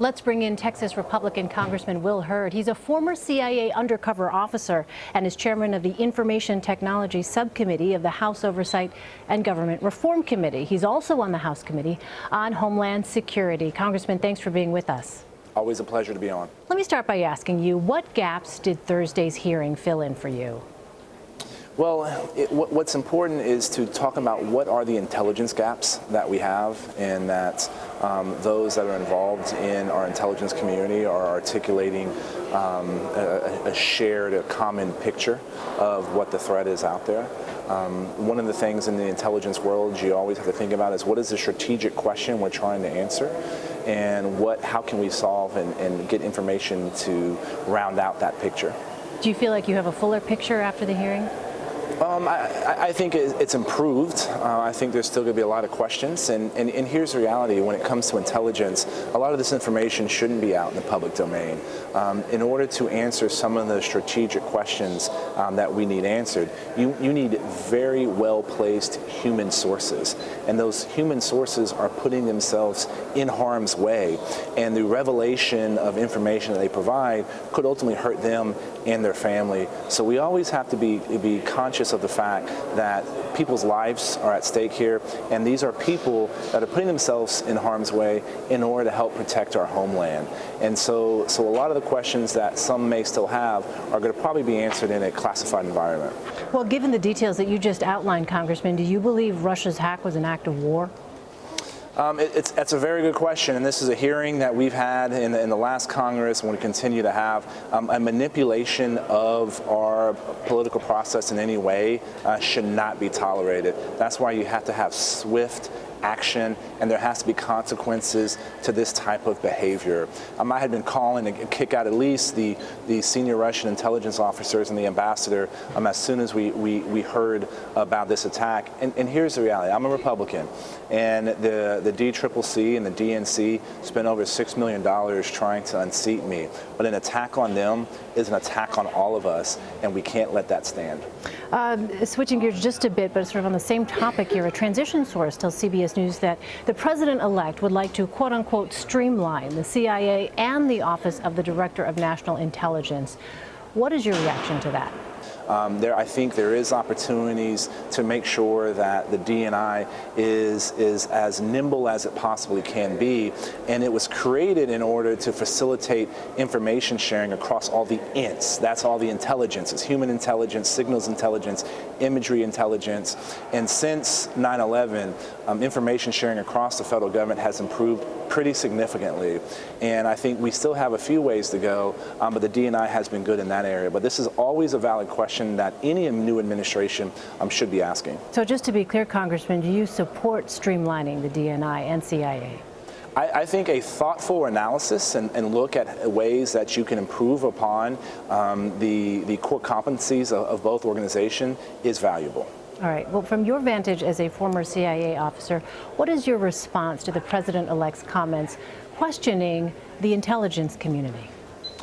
Let's bring in Texas Republican Congressman Will Hurd. He's a former CIA undercover officer and is chairman of the Information Technology Subcommittee of the House Oversight and Government Reform Committee. He's also on the House Committee on Homeland Security. Congressman, thanks for being with us. Always a pleasure to be on. Let me start by asking you, what gaps did Thursday's hearing fill in for you? Well, what's important is to talk about what are the intelligence gaps that we have, and that those that are involved in our intelligence community are articulating a common picture of what the threat is out there. One of the things in the intelligence world you always have to think about is what is the strategic question we're trying to answer, and how can we solve and get information to round out that picture. Do you feel like you have a fuller picture after the hearing? I think it's improved. I think there's still going to be a lot of questions. And here's the reality. When it comes to intelligence, a lot of this information shouldn't be out in the public domain. In order to answer some of the strategic questions that we need answered, you need very well-placed human sources. And those human sources are putting themselves in harm's way. And the revelation of information that they provide could ultimately hurt them and their family. So we always have to be conscious of the fact that people's lives are at stake here, and these are people that are putting themselves in harm's way in order to help protect our homeland. And so a lot of the questions that some may still have are going to probably be answered in a classified environment. Well, given the details that you just outlined, Congressman, do you believe Russia's hack was an act of war? That's a very good question, and this is a hearing that we've had in the last Congress and we continue to have. A manipulation of our political process in any way should not be tolerated. That's why you have to have swift action, and there has to be consequences to this type of behavior. I had been calling to kick out at least the senior Russian intelligence officers and the ambassador as soon as we heard about this attack. And here's the reality. I'm a Republican, and the DCCC and the DNC spent over $6 million trying to unseat me. But an attack on them is an attack on all of us, and we can't let that stand. Switching gears just a bit, but sort of on the same topic here, a transition source tells CBS News that the president-elect would like to, quote-unquote, streamline the CIA and the Office of the Director of National Intelligence. What is your reaction to that? I think there is opportunities to make sure that the DNI is as nimble as it possibly can be, and it was created in order to facilitate information sharing across all the INTs. That's all the intelligence. It's human intelligence, signals intelligence, imagery intelligence, and since 9/11, information sharing across the federal government has improved pretty significantly, and I think we still have a few ways to go, but the DNI has been good in that area. But this is always a valid question that any new administration should be asking. So just to be clear, Congressman, do you support streamlining the DNI and CIA? I think a thoughtful analysis and look at ways that you can improve upon the core competencies of both organizations is valuable. All right. Well, from your vantage as a former CIA officer, what is your response to the president-elect's comments questioning the intelligence community?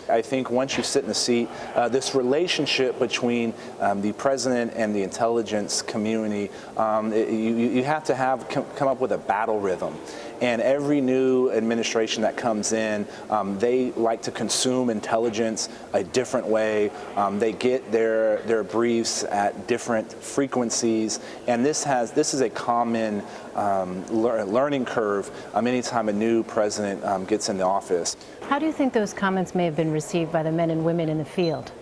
I think once you sit in the seat, this relationship between the president and the intelligence community, you have to come up with a battle rhythm. And every new administration that comes in, they like to consume intelligence a different way. They get their briefs at different frequencies, and this is a common learning curve anytime a new president gets in the office. How do you think those comments may have been received by the men and women in the field?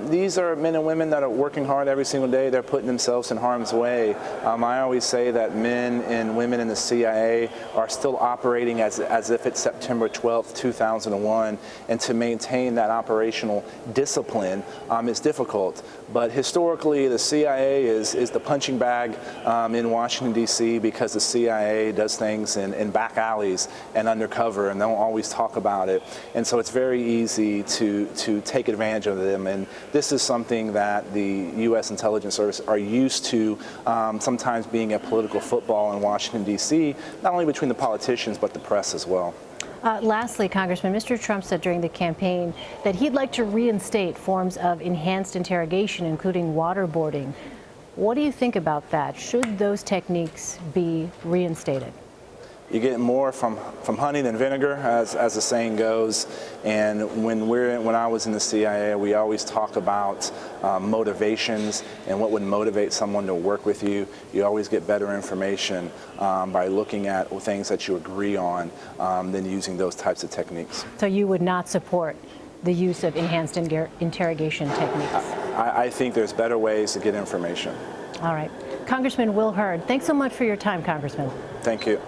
These are men and women that are working hard every single day. They're putting themselves in harm's way. I always say that men and women in the CIA are still operating as if it's September 12th, 2001, and to maintain that operational discipline is difficult. But historically, the CIA is the punching bag in Washington, D.C., because the CIA does things in back alleys and undercover, and they don't always talk about it. And so it's very easy to take advantage of them. And this is something that the U.S. Intelligence Service are used to, sometimes being a political football in Washington, D.C., not only between the politicians, but the press as well. Lastly, Congressman, Mr. Trump said during the campaign that he'd like to reinstate forms of enhanced interrogation, including waterboarding. What do you think about that? Should those techniques be reinstated? you get more from honey than vinegar, as the saying goes. And when I was in the CIA, we always talk about motivations and what would motivate someone to work with you. You always get better information by looking at things that you agree on than using those types of techniques. So you would not support the use of enhanced interrogation techniques? I think there's better ways to get information. All right. Congressman Will Hurd, thanks so much for your time, Congressman. Thank you.